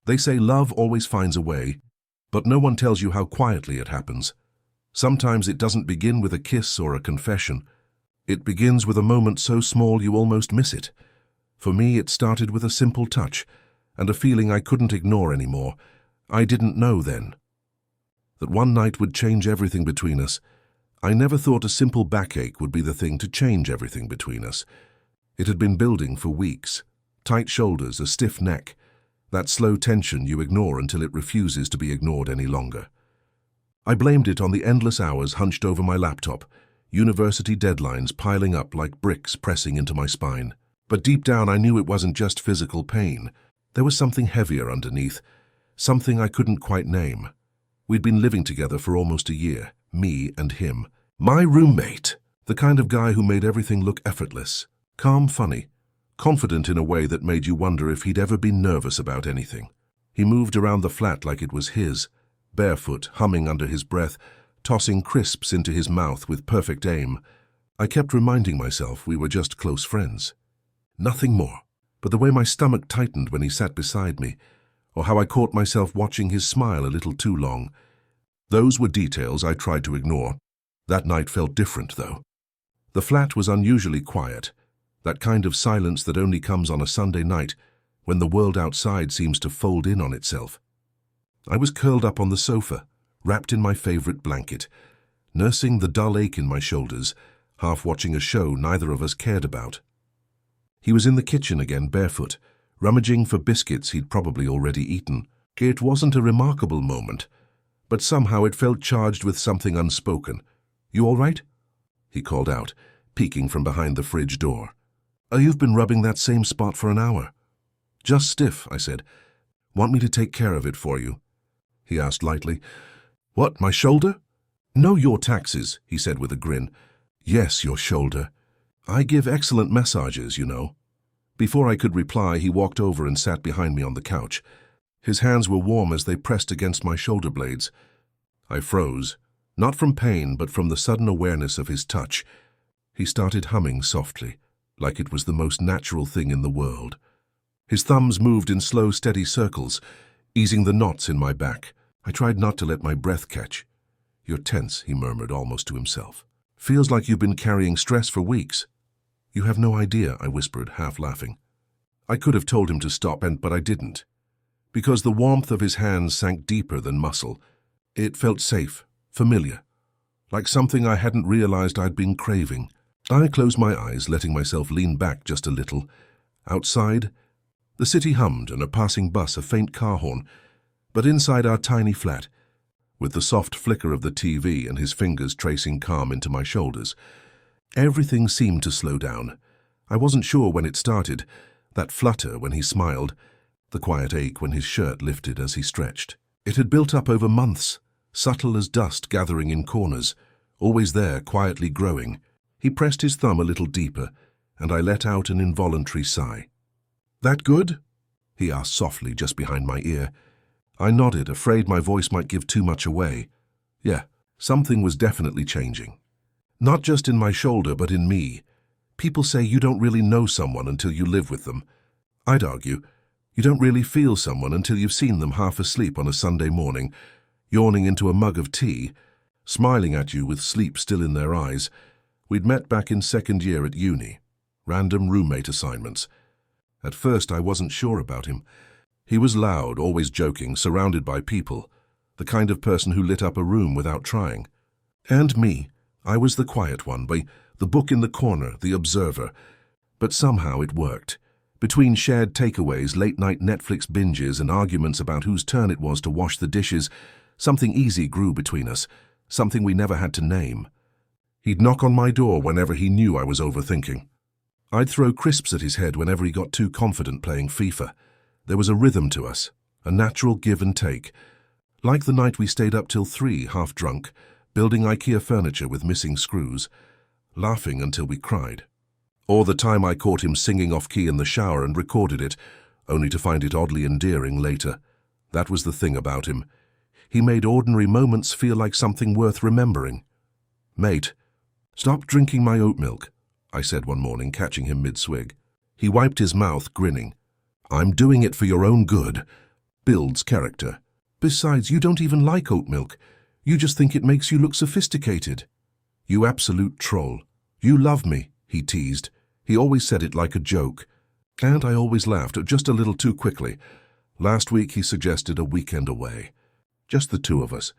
They say love always finds a way, but no one tells you how quietly it happens. Sometimes it doesn't begin with a kiss or a confession. It begins with a moment so small you almost miss it. For me, it started with a simple touch and a feeling I couldn't ignore anymore. I didn't know then that one night would change everything between us. I never thought a simple backache would be the thing to change everything between us. It had been building for weeks. Tight shoulders, a stiff neck, that slow tension you ignore until it refuses to be ignored any longer. I blamed it on the endless hours hunched over my laptop, university deadlines piling up like bricks pressing into my spine. But deep down I knew it wasn't just physical pain. There was something heavier underneath, something I couldn't quite name. We'd been living together for almost a year, me and him. My roommate, the kind of guy who made everything look effortless, calm, funny, confident in a way that made you wonder if he'd ever been nervous about anything. He moved around the flat like it was his, barefoot, humming under his breath, tossing crisps into his mouth with perfect aim. I kept reminding myself we were just close friends. Nothing more. But the way my stomach tightened when he sat beside me, or how I caught myself watching his smile a little too long, those were details I tried to ignore. That night felt different, though. The flat was unusually quiet, that kind of silence that only comes on a Sunday night when the world outside seems to fold in on itself. I was curled up on the sofa, wrapped in my favorite blanket, nursing the dull ache in my shoulders, half watching a show neither of us cared about. He was in the kitchen again, barefoot, rummaging for biscuits he'd probably already eaten. It wasn't a remarkable moment, but somehow it felt charged with something unspoken. "You all right?" he called out, peeking from behind the fridge door. "You've been rubbing that same spot for an hour." "Just stiff," I said. "Want me to take care of it for you?" He asked lightly. "What, my shoulder?" "No, your taxes," he said with a grin. "Yes, your shoulder. I give excellent massages, you know." Before I could reply, he walked over and sat behind me on the couch. His hands were warm as they pressed against my shoulder blades. I froze, not from pain, but from the sudden awareness of his touch. He started humming softly, like it was the most natural thing in the world. His thumbs moved in slow, steady circles, easing the knots in my back. I tried not to let my breath catch. "You're tense," he murmured almost to himself. "Feels like you've been carrying stress for weeks." "You have no idea," I whispered, half laughing. I could have told him to stop, but I didn't. Because the warmth of his hands sank deeper than muscle. It felt safe, familiar, like something I hadn't realized I'd been craving. I closed my eyes, letting myself lean back just a little. Outside, the city hummed and a passing bus, a faint car horn. But inside our tiny flat, with the soft flicker of the TV and his fingers tracing calm into my shoulders, everything seemed to slow down. I wasn't sure when it started, that flutter when he smiled, the quiet ache when his shirt lifted as he stretched. It had built up over months, subtle as dust gathering in corners, always there, quietly growing. He pressed his thumb a little deeper, and I let out an involuntary sigh. "That good?" he asked softly just behind my ear. I nodded, afraid my voice might give too much away. Yeah, something was definitely changing. Not just in my shoulder, but in me. People say you don't really know someone until you live with them. I'd argue, you don't really feel someone until you've seen them half asleep on a Sunday morning, yawning into a mug of tea, smiling at you with sleep still in their eyes. We'd met back in second year at uni. Random roommate assignments. At first I wasn't sure about him. He was loud, always joking, surrounded by people, the kind of person who lit up a room without trying. And me. I was the quiet one, the book in the corner, the observer. But somehow it worked. Between shared takeaways, late-night Netflix binges, and arguments about whose turn it was to wash the dishes, something easy grew between us, something we never had to name. He'd knock on my door whenever he knew I was overthinking. I'd throw crisps at his head whenever he got too confident playing FIFA. There was a rhythm to us, a natural give and take. Like the night we stayed up till 3, half drunk, building IKEA furniture with missing screws, laughing until we cried. Or the time I caught him singing off-key in the shower and recorded it, only to find it oddly endearing later. That was the thing about him. He made ordinary moments feel like something worth remembering. "Mate, stop drinking my oat milk," I said one morning, catching him mid-swig. He wiped his mouth, grinning. "I'm doing it for your own good." builds character. Besides, you don't even like oat milk. You just think it makes you look sophisticated. You absolute troll. You love me, he teased. He always said it like a joke. And I always laughed, just a little too quickly. Last week he suggested a weekend away. Just the two of us.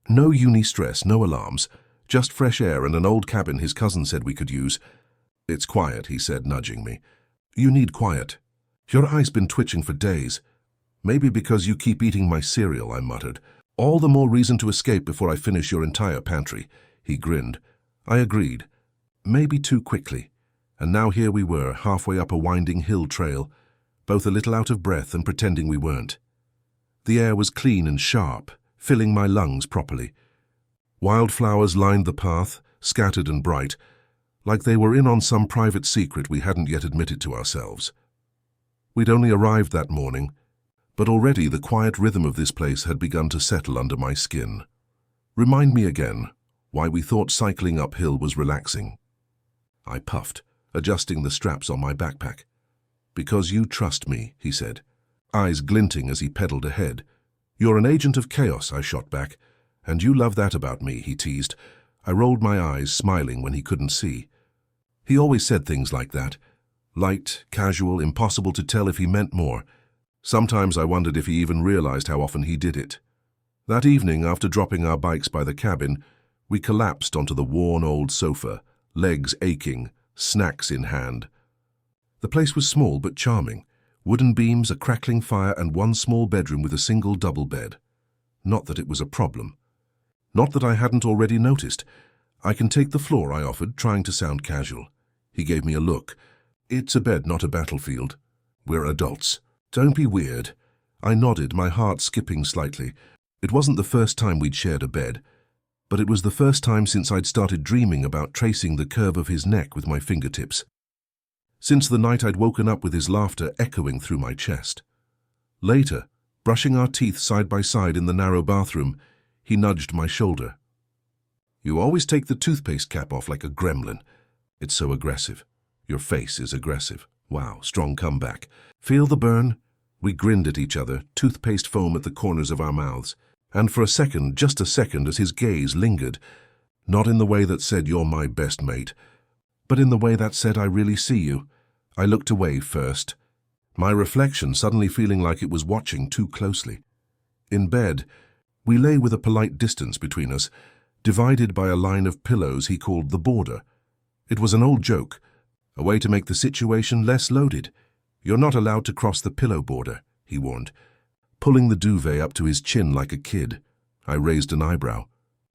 No uni stress, no alarms. Just fresh air and an old cabin his cousin said we could use. It's quiet, he said, nudging me. You need quiet. Your eye's been twitching for days. Maybe because you keep eating my cereal, I muttered. All the more reason to escape before I finish your entire pantry. He grinned. I agreed. Maybe too quickly. And now here we were, halfway up a winding hill trail, both a little out of breath and pretending we weren't. The air was clean and sharp, filling my lungs properly. Wildflowers lined the path, scattered and bright, like they were in on some private secret we hadn't yet admitted to ourselves. We'd only arrived that morning, but already the quiet rhythm of this place had begun to settle under my skin. Remind me again why we thought cycling uphill was relaxing. I puffed, adjusting the straps on my backpack. Because you trust me, he said, eyes glinting as he pedaled ahead. You're an agent of chaos, I shot back. And you love that about me, he teased. I rolled my eyes, smiling when he couldn't see. He always said things like that. Light, casual, impossible to tell if he meant more. Sometimes I wondered if he even realized how often he did it. That evening, after dropping our bikes by the cabin, we collapsed onto the worn old sofa, legs aching, snacks in hand. The place was small but charming. Wooden beams, a crackling fire, and one small bedroom with a single double bed. Not that it was a problem. Not that I hadn't already noticed. I can take the floor, I offered, trying to sound casual. He gave me a look. It's a bed, not a battlefield. We're adults. Don't be weird. I nodded, my heart skipping slightly. It wasn't the first time we'd shared a bed, but it was the first time since I'd started dreaming about tracing the curve of his neck with my fingertips. Since the night I'd woken up with his laughter echoing through my chest. Later, brushing our teeth side by side in the narrow bathroom, he nudged my shoulder. You always take the toothpaste cap off like a gremlin. It's so aggressive. Your face is aggressive. Wow, strong comeback. Feel the burn? We grinned at each other, toothpaste foam at the corners of our mouths. And for a second, just a second, as his gaze lingered, not in the way that said, you're my best mate, but in the way that said, I really see you. I looked away first, my reflection suddenly feeling like it was watching too closely. In bed, we lay with a polite distance between us, divided by a line of pillows he called the border. It was an old joke, a way to make the situation less loaded. You're not allowed to cross the pillow border, he warned, pulling the duvet up to his chin like a kid. I raised an eyebrow.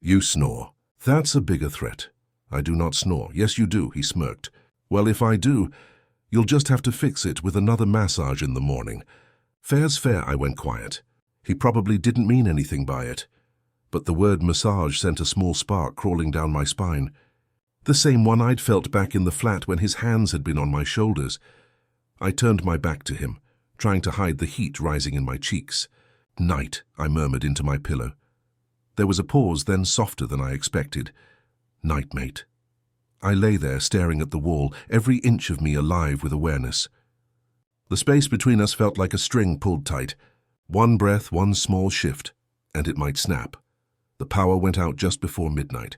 You snore. That's a bigger threat. I do not snore. Yes, you do, he smirked. Well, if I do, you'll just have to fix it with another massage in the morning. Fair's fair, I went quiet. He probably didn't mean anything by it, but the word massage sent a small spark crawling down my spine. The same one I'd felt back in the flat when his hands had been on my shoulders. I turned my back to him, trying to hide the heat rising in my cheeks. Night, I murmured into my pillow. There was a pause, then softer than I expected. Night, mate. I lay there staring at the wall, every inch of me alive with awareness. The space between us felt like a string pulled tight. One breath, one small shift, and it might snap. The power went out just before midnight.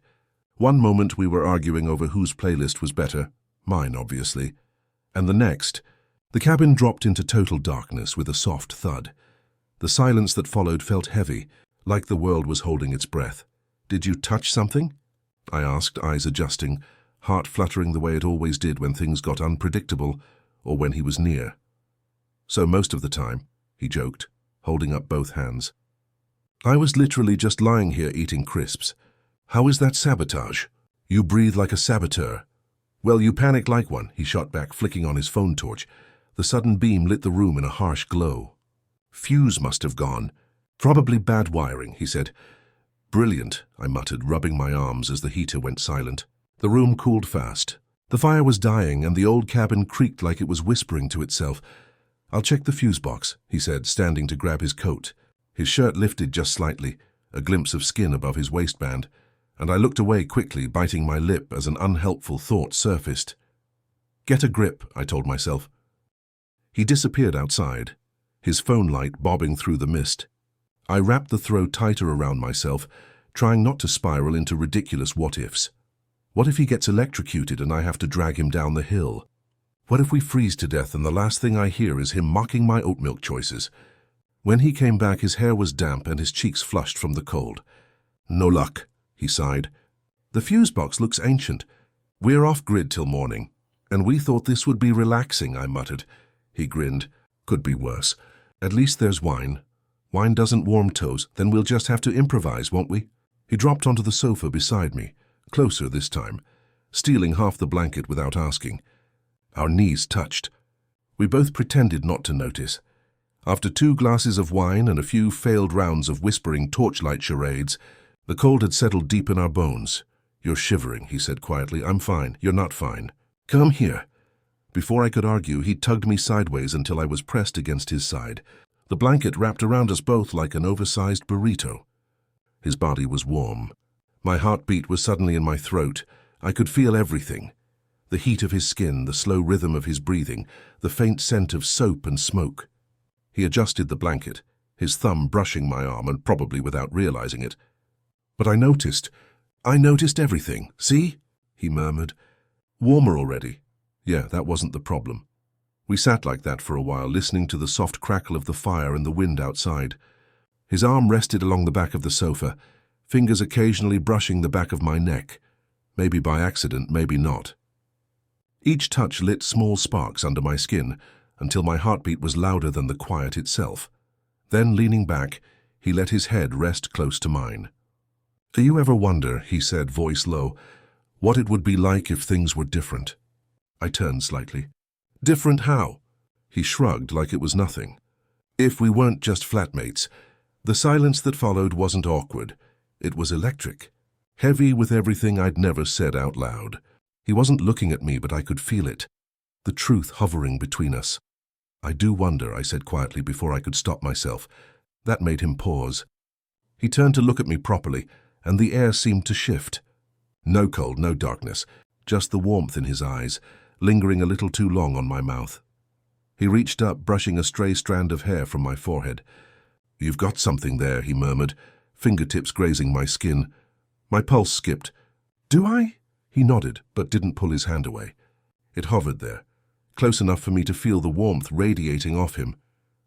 One moment we were arguing over whose playlist was better, mine obviously, and the next, the cabin dropped into total darkness with a soft thud. The silence that followed felt heavy, like the world was holding its breath. Did you touch something? I asked, eyes adjusting, heart fluttering the way it always did when things got unpredictable or when he was near. So most of the time, he joked, holding up both hands. I was literally just lying here eating crisps. How is that sabotage? You breathe like a saboteur. Well, you panic like one, he shot back, flicking on his phone torch. The sudden beam lit the room in a harsh glow. Fuse must have gone. Probably bad wiring, he said. Brilliant, I muttered, rubbing my arms as the heater went silent. The room cooled fast. The fire was dying and the old cabin creaked like it was whispering to itself. I'll check the fuse box, he said, standing to grab his coat. His shirt lifted just slightly, a glimpse of skin above his waistband, and I looked away quickly, biting my lip as an unhelpful thought surfaced. Get a grip, I told myself. He disappeared outside. his phone light bobbing through the mist. I wrapped the throw tighter around myself, trying not to spiral into ridiculous what-ifs. What if he gets electrocuted and I have to drag him down the hill? What if we freeze to death and the last thing I hear is him mocking my oat milk choices? When he came back, his hair was damp and his cheeks flushed from the cold. "No luck," he sighed. "The fuse box looks ancient. We're off-grid till morning." "And we thought this would be relaxing," I muttered. He grinned. "Could be worse. At least there's wine. Wine doesn't warm toes, then we'll just have to improvise, won't we?" He dropped onto the sofa beside me, closer this time, stealing half the blanket without asking. Our knees touched. We both pretended not to notice. After 2 glasses of wine and a few failed rounds of whispering torchlight charades, the cold had settled deep in our bones. "You're shivering," he said quietly. "I'm fine. You're not fine. Come here." Before I could argue, he tugged me sideways until I was pressed against his side. The blanket wrapped around us both like an oversized burrito. His body was warm. My heartbeat was suddenly in my throat. I could feel everything. The heat of his skin, the slow rhythm of his breathing, the faint scent of soap and smoke. He adjusted the blanket, his thumb brushing my arm and probably without realizing it. "But I noticed everything. See?" he murmured. "Warmer already." Yeah, that wasn't the problem. We sat like that for a while, listening to the soft crackle of the fire and the wind outside. His arm rested along the back of the sofa, fingers occasionally brushing the back of my neck. Maybe by accident, maybe not. Each touch lit small sparks under my skin, until my heartbeat was louder than the quiet itself. Then, leaning back, he let his head rest close to mine. "Do you ever wonder," he said, voice low, "what it would be like if things were different?" I turned slightly. "Different how?" He shrugged like it was nothing. "If we weren't just flatmates." The silence that followed wasn't awkward. It was electric, heavy with everything I'd never said out loud. He wasn't looking at me, but I could feel it, the truth hovering between us. "I do wonder," I said quietly before I could stop myself. That made him pause. He turned to look at me properly, and the air seemed to shift. No cold, no darkness, just the warmth in his eyes, lingering a little too long on my mouth. He reached up, brushing a stray strand of hair from my forehead. "You've got something there," he murmured, fingertips grazing my skin. My pulse skipped. "Do I?" He nodded, but didn't pull his hand away. It hovered there, close enough for me to feel the warmth radiating off him.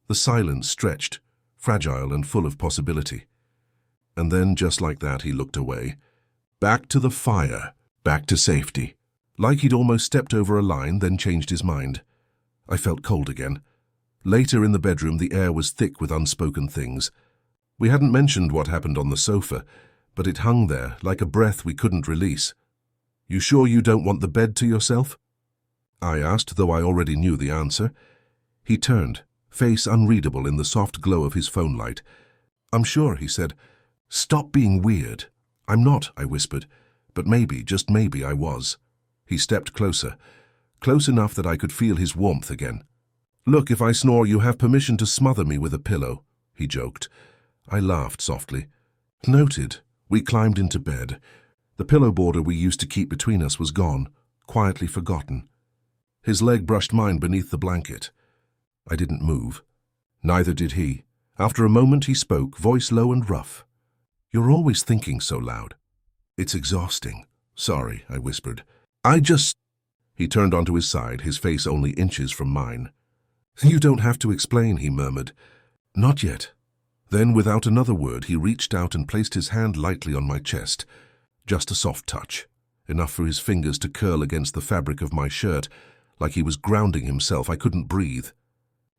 The silence stretched, fragile and full of possibility. And then, just like that, he looked away. Back to the fire, back to safety. Like he'd almost stepped over a line, then changed his mind. I felt cold again. Later in the bedroom, the air was thick with unspoken things. We hadn't mentioned what happened on the sofa, but it hung there like a breath we couldn't release. "You sure you don't want the bed to yourself?" I asked, though I already knew the answer. He turned, face unreadable in the soft glow of his phone light. "I'm sure," he said. "Stop being weird." "I'm not," I whispered, but maybe, just maybe, I was. He stepped closer, close enough that I could feel his warmth again. "Look, if I snore, you have permission to smother me with a pillow," he joked. I laughed softly. "Noted." We climbed into bed. The pillow border we used to keep between us was gone, quietly forgotten. His leg brushed mine beneath the blanket. I didn't move. Neither did he. After a moment he spoke, voice low and rough. "You're always thinking so loud." "It's exhausting." "Sorry," I whispered. He turned onto his side, his face only inches from mine. "You don't have to explain," he murmured. "Not yet." Then, without another word, he reached out and placed his hand lightly on my chest. Just a soft touch, enough for his fingers to curl against the fabric of my shirt, like he was grounding himself. I couldn't breathe.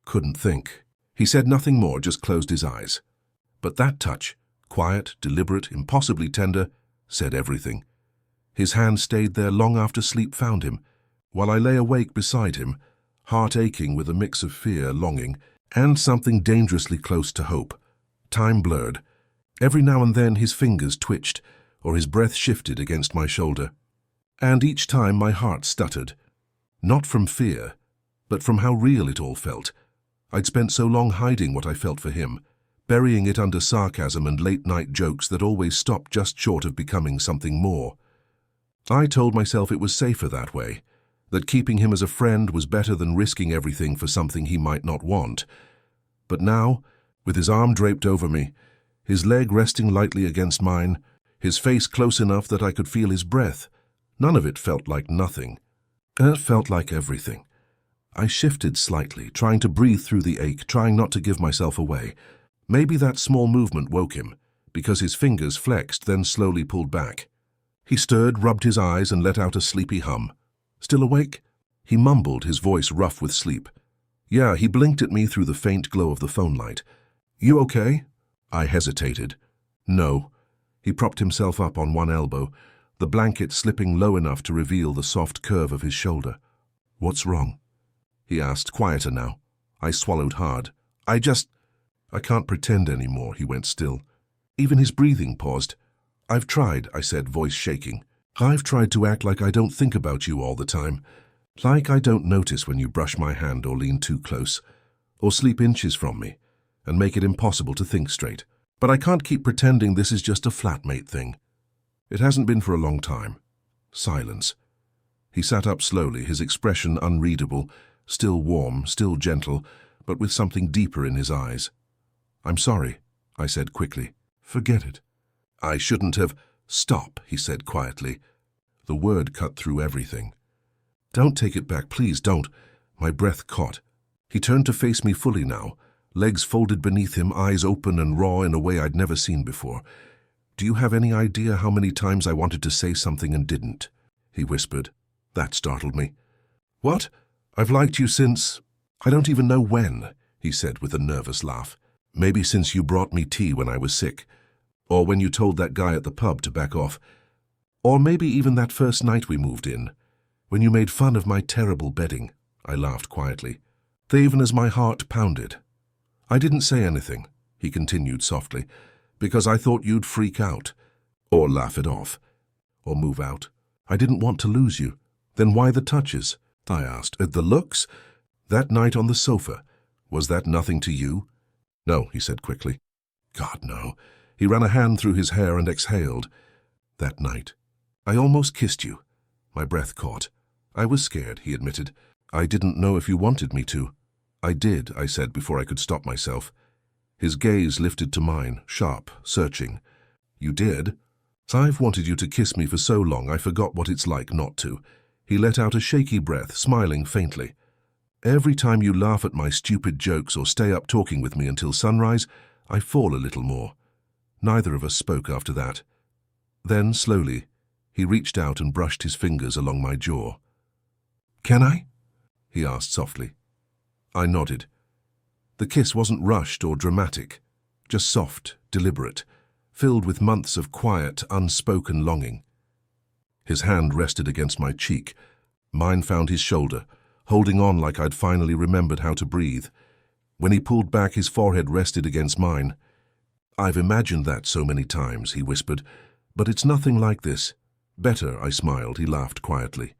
Couldn't think. He said nothing more, just closed his eyes. But that touch, quiet, deliberate, impossibly tender, said everything. His hand stayed there long after sleep found him, while I lay awake beside him, heart aching with a mix of fear, longing, and something dangerously close to hope. Time blurred. Every now and then his fingers twitched, or his breath shifted against my shoulder. And each time my heart stuttered. Not from fear, but from how real it all felt. I'd spent so long hiding what I felt for him, burying it under sarcasm and late-night jokes that always stopped just short of becoming something more. I told myself it was safer that way, that keeping him as a friend was better than risking everything for something he might not want. But now, with his arm draped over me, his leg resting lightly against mine, his face close enough that I could feel his breath, none of it felt like nothing. It felt like everything. I shifted slightly, trying to breathe through the ache, trying not to give myself away. Maybe that small movement woke him, because his fingers flexed, then slowly pulled back. He stirred, rubbed his eyes, and let out a sleepy hum. "Still awake?" He mumbled, his voice rough with sleep. "Yeah," he blinked at me through the faint glow of the phone light. "You okay?" I hesitated. "No." He propped himself up on one elbow, the blanket slipping low enough to reveal the soft curve of his shoulder. "What's wrong?" he asked, quieter now. I swallowed hard. I can't pretend anymore," he went still. Even his breathing paused. "I've tried," I said, voice shaking. "I've tried to act like I don't think about you all the time. Like I don't notice when you brush my hand or lean too close, or sleep inches from me, and make it impossible to think straight. But I can't keep pretending this is just a flatmate thing. It hasn't been for a long time." Silence. He sat up slowly, his expression unreadable, still warm, still gentle, but with something deeper in his eyes. "I'm sorry," I said quickly. "Forget it." "I shouldn't have—" "Stop," he said quietly. The word cut through everything. "Don't take it back, please don't." My breath caught. He turned to face me fully now, legs folded beneath him, eyes open and raw in a way I'd never seen before. "Do you have any idea how many times I wanted to say something and didn't?" he whispered. That startled me. "What? I've liked you since— I don't even know when," he said with a nervous laugh. "Maybe since you brought me tea when I was sick, or when you told that guy at the pub to back off, or maybe even that first night we moved in, when you made fun of my terrible bedding." I laughed quietly, even as my heart pounded. "I didn't say anything," he continued softly, "because I thought you'd freak out, or laugh it off, or move out. I didn't want to lose you." "Then why the touches?" I asked. "The looks? That night on the sofa, was that nothing to you?" "No," he said quickly. "God, no." He ran a hand through his hair and exhaled. "That night, I almost kissed you." My breath caught. "I was scared," he admitted. "I didn't know if you wanted me to." "I did," I said before I could stop myself. His gaze lifted to mine, sharp, searching. "You did?" "I've wanted you to kiss me for so long I forgot what it's like not to." He let out a shaky breath, smiling faintly. "Every time you laugh at my stupid jokes or stay up talking with me until sunrise, I fall a little more." Neither of us spoke after that. Then, slowly, he reached out and brushed his fingers along my jaw. "Can I?" he asked softly. I nodded. The kiss wasn't rushed or dramatic, just soft, deliberate, filled with months of quiet, unspoken longing. His hand rested against my cheek. Mine found his shoulder, holding on like I'd finally remembered how to breathe. When he pulled back, his forehead rested against mine. "I've imagined that so many times," he whispered, "but it's nothing like this." "Better," I smiled. He laughed quietly.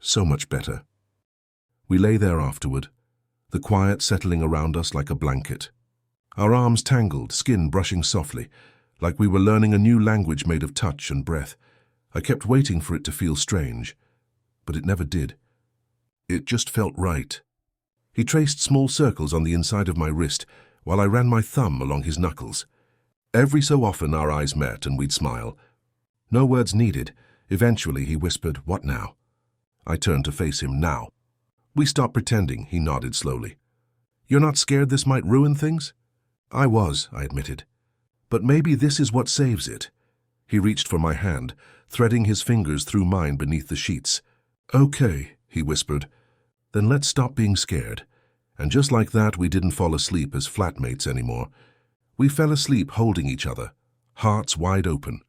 "So much better." We lay there afterward, the quiet settling around us like a blanket. Our arms tangled, skin brushing softly, like we were learning a new language made of touch and breath. I kept waiting for it to feel strange, but it never did. It just felt right. He traced small circles on the inside of my wrist while I ran my thumb along his knuckles. Every so often our eyes met and we'd smile. No words needed. Eventually he whispered, "What now?" I turned to face him. "Now." "We stopped pretending," he nodded slowly. "You're not scared this might ruin things?" "I was," I admitted. "But maybe this is what saves it." He reached for my hand, threading his fingers through mine beneath the sheets. "Okay," he whispered. "Then let's stop being scared." And just like that, we didn't fall asleep as flatmates anymore. We fell asleep holding each other, hearts wide open.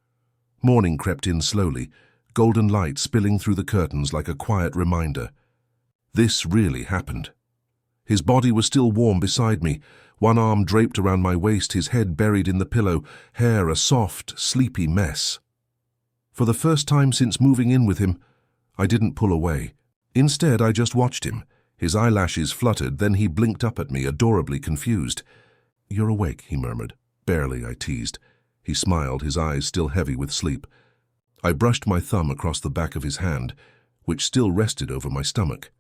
Morning crept in slowly, golden light spilling through the curtains like a quiet reminder. This really happened. His body was still warm beside me, one arm draped around my waist, his head buried in the pillow, hair a soft, sleepy mess. For the first time since moving in with him, I didn't pull away. Instead, I just watched him. His eyelashes fluttered, then he blinked up at me, adorably confused. "You're awake," he murmured. "Barely," I teased. He smiled, his eyes still heavy with sleep. I brushed my thumb across the back of his hand, which still rested over my stomach.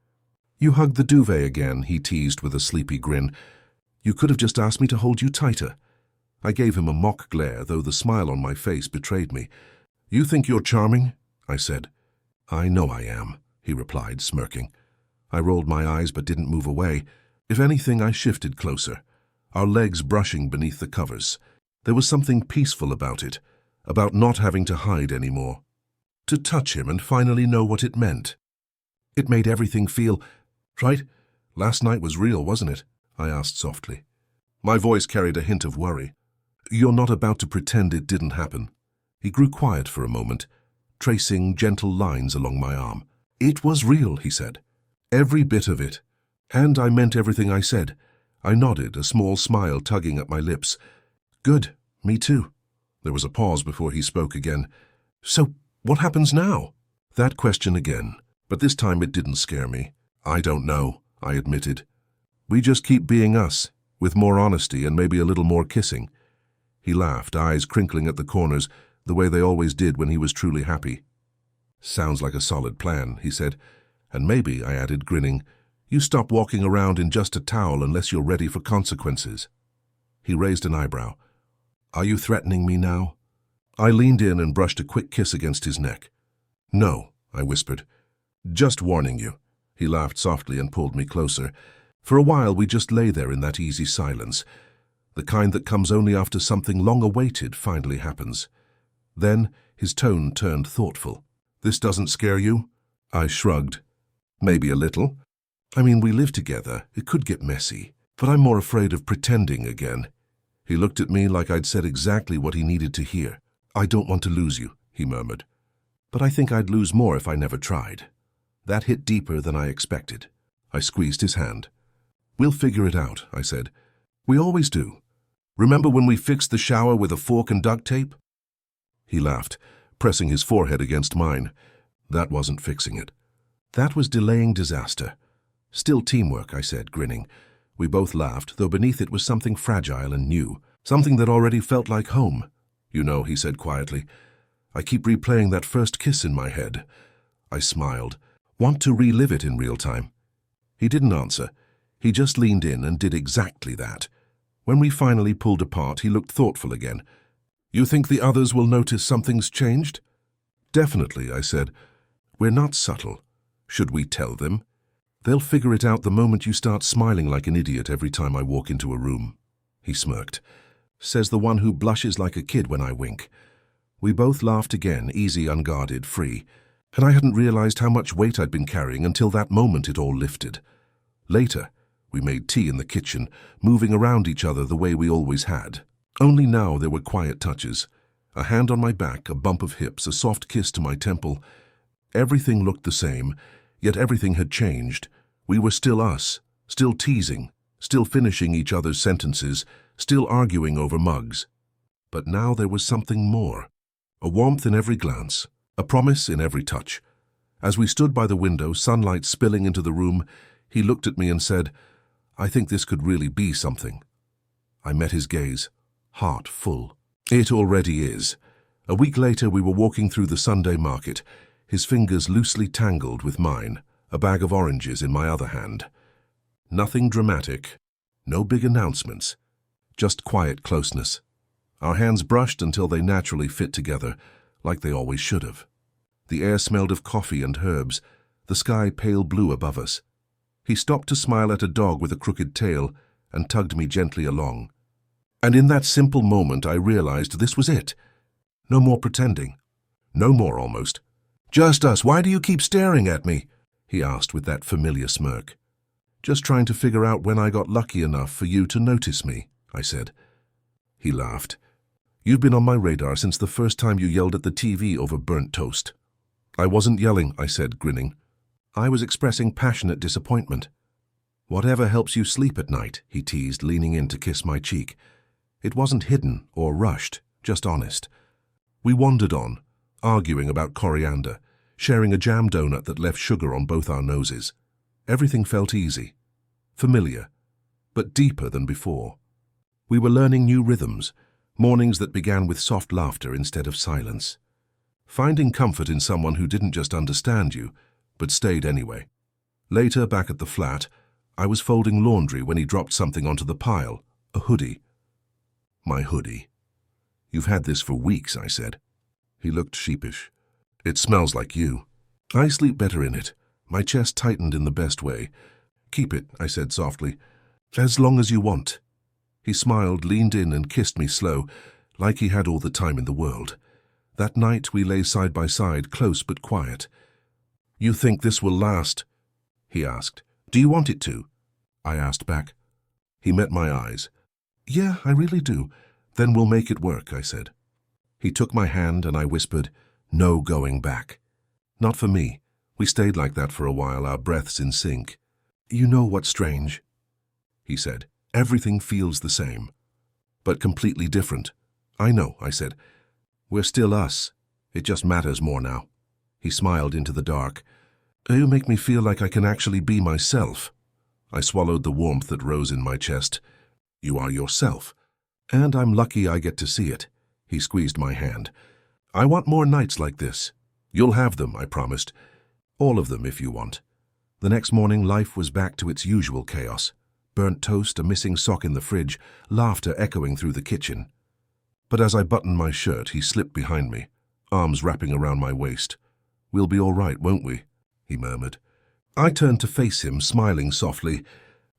"You hugged the duvet again," he teased with a sleepy grin. You could have just asked me to hold you tighter. I gave him a mock glare, though the smile on my face betrayed me. You think you're charming? I said. I know I am, he replied, smirking. I rolled my eyes but didn't move away. If anything, I shifted closer, our legs brushing beneath the covers. There was something peaceful about it, about not having to hide anymore. To touch him and finally know what it meant. It made everything feel right. Last night was real, wasn't it? I asked softly. My voice carried a hint of worry. You're not about to pretend it didn't happen. He grew quiet for a moment, tracing gentle lines along my arm. It was real, he said. Every bit of it. And I meant everything I said. I nodded, a small smile tugging at my lips. Good, me too. There was a pause before he spoke again. So, what happens now? That question again, but this time it didn't scare me. I don't know, I admitted. We just keep being us, with more honesty and maybe a little more kissing. He laughed, eyes crinkling at the corners, the way they always did when he was truly happy. Sounds like a solid plan, he said. And maybe, I added, grinning, you stop walking around in just a towel unless you're ready for consequences. He raised an eyebrow. Are you threatening me now? I leaned in and brushed a quick kiss against his neck. No, I whispered. Just warning you. He laughed softly and pulled me closer. For a while we just lay there in that easy silence, the kind that comes only after something long awaited finally happens. Then his tone turned thoughtful. This doesn't scare you? I shrugged. Maybe a little. I mean, we live together. It could get messy. But I'm more afraid of pretending again. He looked at me like I'd said exactly what he needed to hear. I don't want to lose you, he murmured. But I think I'd lose more if I never tried. That hit deeper than I expected. I squeezed his hand. We'll figure it out, I said. We always do. Remember when we fixed the shower with a fork and duct tape? He laughed, pressing his forehead against mine. That wasn't fixing it. That was delaying disaster. Still teamwork, I said, grinning. We both laughed, though beneath it was something fragile and new, something that already felt like home. You know, he said quietly, I keep replaying that first kiss in my head. I smiled. Want to relive it in real time? He didn't answer. He just leaned in and did exactly that. When we finally pulled apart, he looked thoughtful again. You think the others will notice something's changed? Definitely, I said. We're not subtle. Should we tell them? They'll figure it out the moment you start smiling like an idiot every time I walk into a room. He smirked. Says the one who blushes like a kid when I wink. We both laughed again, easy, unguarded, free. And I hadn't realized how much weight I'd been carrying until that moment it all lifted. Later, we made tea in the kitchen, moving around each other the way we always had. Only now there were quiet touches. A hand on my back, a bump of hips, a soft kiss to my temple. Everything looked the same, yet everything had changed. We were still us, still teasing, still finishing each other's sentences, still arguing over mugs. But now there was something more. A warmth in every glance, a promise in every touch. As we stood by the window, sunlight spilling into the room, he looked at me and said, I think this could really be something. I met his gaze, heart full. It already is. A week later we were walking through the Sunday market, his fingers loosely tangled with mine, a bag of oranges in my other hand. Nothing dramatic, no big announcements, just quiet closeness. Our hands brushed until they naturally fit together, like they always should have. The air smelled of coffee and herbs, the sky pale blue above us. He stopped to smile at a dog with a crooked tail and tugged me gently along. And in that simple moment I realized this was it. No more pretending. No more, almost. Just us. Why do you keep staring at me? He asked with that familiar smirk. Just trying to figure out when I got lucky enough for you to notice me, I said. He laughed. You've been on my radar since the first time you yelled at the TV over burnt toast. I wasn't yelling, I said, grinning. I was expressing passionate disappointment. Whatever helps you sleep at night, he teased, leaning in to kiss my cheek. It wasn't hidden or rushed, just honest. We wandered on, arguing about coriander, sharing a jam donut that left sugar on both our noses. Everything felt easy, familiar, but deeper than before. We were learning new rhythms, mornings that began with soft laughter instead of silence. Finding comfort in someone who didn't just understand you, but stayed anyway. Later, back at the flat, I was folding laundry when he dropped something onto the pile, a hoodie. My hoodie. You've had this for weeks, I said. He looked sheepish. It smells like you. I sleep better in it. My chest tightened in the best way. Keep it, I said softly. As long as you want. He smiled, leaned in and kissed me slow, like he had all the time in the world. That night we lay side by side, close but quiet. You think this will last? He asked. Do you want it to? I asked back. He met my eyes. Yeah, I really do. Then we'll make it work, I said. He took my hand and I whispered, no going back. Not for me. We stayed like that for a while, our breaths in sync. You know what's strange? He said. Everything feels the same, but completely different. I know, I said. We're still us. It just matters more now. He smiled into the dark. You make me feel like I can actually be myself. I swallowed the warmth that rose in my chest. You are yourself. And I'm lucky I get to see it. He squeezed my hand. I want more nights like this. You'll have them, I promised. All of them if you want. The next morning, life was back to its usual chaos. Burnt toast, a missing sock in the fridge, laughter echoing through the kitchen. But as I buttoned my shirt, he slipped behind me, arms wrapping around my waist. We'll be all right, won't we? He murmured. I turned to face him, smiling softly.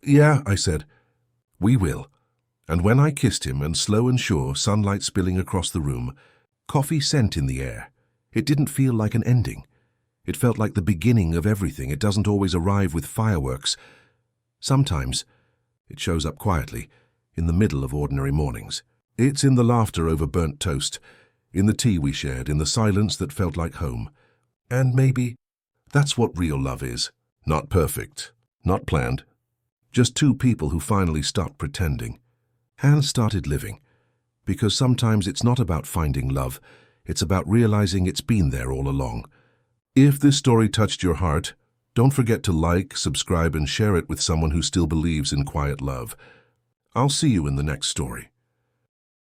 Yeah, I said. We will. And when I kissed him, and slow and sure, sunlight spilling across the room, coffee scent in the air, it didn't feel like an ending. It felt like the beginning of everything. It doesn't always arrive with fireworks. Sometimes it shows up quietly, in the middle of ordinary mornings. It's in the laughter over burnt toast, in the tea we shared, in the silence that felt like home. And maybe that's what real love is. Not perfect, not planned. Just two people who finally stopped pretending and started living. Because sometimes it's not about finding love, it's about realizing it's been there all along. If this story touched your heart, don't forget to like, subscribe, and share it with someone who still believes in quiet love. I'll see you in the next story.